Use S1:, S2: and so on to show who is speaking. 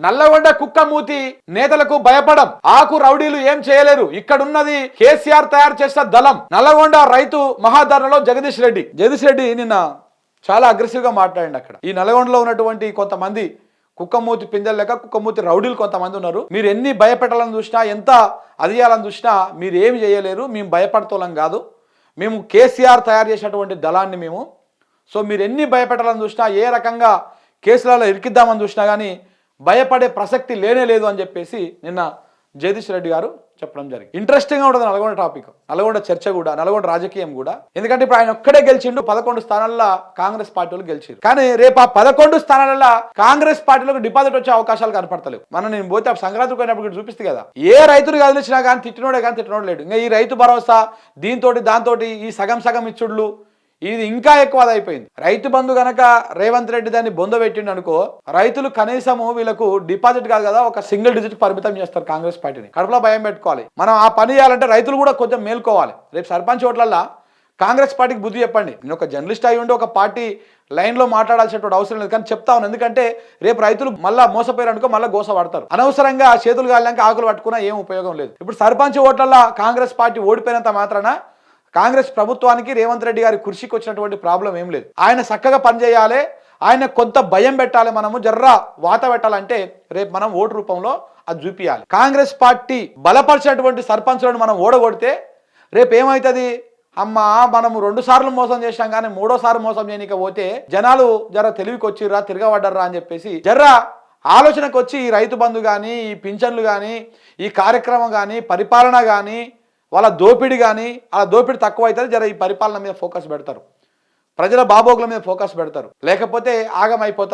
S1: నల్లగొండ కుక్క మూతి నేతలకు భయపడం, ఆకు రౌడీలు ఏం చేయలేరు, ఇక్కడున్నది కేసీఆర్ తయారు చేసిన దళం. నల్లగొండ రైతు మహాధరణలో జగదీష్ రెడ్డి నిన్న చాలా అగ్రెసివ్ గా మాట్లాడండి. అక్కడ ఈ నల్లగొండలో ఉన్నటువంటి కొంతమంది కుక్కమూతి పిందెలు లేక కుక్కమూతి రౌడీలు కొంతమంది ఉన్నారు. మీరు ఎన్ని భయపెట్టాలని చూసినా, ఎంత అదియాలని చూసినా మీరు ఏమి చేయలేరు. మేము భయపడతోలం కాదు, మేము కేసీఆర్ తయారు చేసినటువంటి దళాన్ని మేము. సో మీరు ఎన్ని భయపెట్టాలని చూసినా, ఏ రకంగా కేసులలో ఇరికిద్దామని చూసినా కానీ భయపడే ప్రసక్తి లేనే లేదు అని చెప్పేసి నిన్న జగదీష్ రెడ్డి గారు చెప్పడం జరిగింది. ఇంట్రెస్టింగ్ గా ఉంటుంది నల్గొండ టాపిక్, నల్గొండ చర్చ కూడా, నల్గొండ రాజకీయం కూడా. ఎందుకంటే ఇప్పుడు ఆయన ఒక్కడే గెలిచిండు, 11 స్థానాల్లో కాంగ్రెస్ పార్టీలు గెలిచారు. కానీ రేపు ఆ 11 స్థానాలలో కాంగ్రెస్ పార్టీలకు డిపాజిట్ వచ్చే అవకాశాలు కనపడతలేవు. నేను పోతే సంక్రాంతి పోయినప్పుడు చూపిస్తే కదా, ఏ రైతులు కదిలించినా కానీ తిట్టినోడు లేడు. ఇంకా ఈ రైతు భరోసా దాంతో ఈ సగం ఇచ్చుడులు ఇది ఇంకా ఎక్కువ అయిపోయింది. రైతు బంధు గనక రేవంత్ రెడ్డి దాన్ని బొందబెట్టిండు అనుకో, రైతులు కనీసము వీళ్ళకు డిపాజిట్ కాదు కదా, ఒక సింగిల్ డిజిట్ పరిమితం చేస్తారు కాంగ్రెస్ పార్టీని. కడుపులో భయం పెట్టుకోవాలి. మనం ఆ పని చేయాలంటే రైతులు కూడా కొంచెం మేల్కోవాలి. రేపు సర్పంచ్ ఓట్లల్లో కాంగ్రెస్ పార్టీకి బుద్ధి చెప్పండి. నేను ఒక జర్నలిస్ట్ అయి ఉండి ఒక పార్టీ లైన్లో మాట్లాడాల్సినటువంటి అవసరం లేదు, కానీ చెప్తా ఉన్నాను. ఎందుకంటే రేపు రైతులు మళ్ళీ మోసపోయారు అనుకో, మళ్ళీ గోస పడతారు. అనవసరంగా చేతులు కాళ్ళక ఆకులు పట్టుకున్నా ఏం ఉపయోగం లేదు. ఇప్పుడు సర్పంచ్ ఓట్లల్లో కాంగ్రెస్ పార్టీ ఓడిపోయినంత మాత్రాన కాంగ్రెస్ ప్రభుత్వానికి రేవంత్ రెడ్డి గారి కుర్చీకి వచ్చినటువంటి ప్రాబ్లం ఏం లేదు. ఆయన చక్కగా పనిచేయాలి, ఆయన కొంత భయం పెట్టాలి, మనము జర్రా వాత పెట్టాలంటే రేపు మనం ఓటు రూపంలో అది చూపించాలి. కాంగ్రెస్ పార్టీ బలపరిచినటువంటి సర్పంచులను మనం ఓడగొడితే రేపు ఏమవుతుంది, అమ్మా మనము 2 సార్లు మోసం చేశాం కానీ 3వ మోసం చేయనికపోతే జనాలు జర తెలివికి వచ్చిర్రా, తిరగబడ్డర్రా అని చెప్పేసి జర్రా ఆలోచనకు వచ్చి ఈ రైతు బంధు కానీ, ఈ పింఛన్లు కానీ, ఈ కార్యక్రమం కానీ, పరిపాలన కానీ, వాళ్ళ దోపిడీ కానీ, ఆ దోపిడీ తక్కువ అవుతుంది. జర ఈ పరిపాలన మీద ఫోకస్ పెడతారు, ప్రజల బాబోగుల మీద ఫోకస్ పెడతారు. లేకపోతే ఆగమైపోతుంది.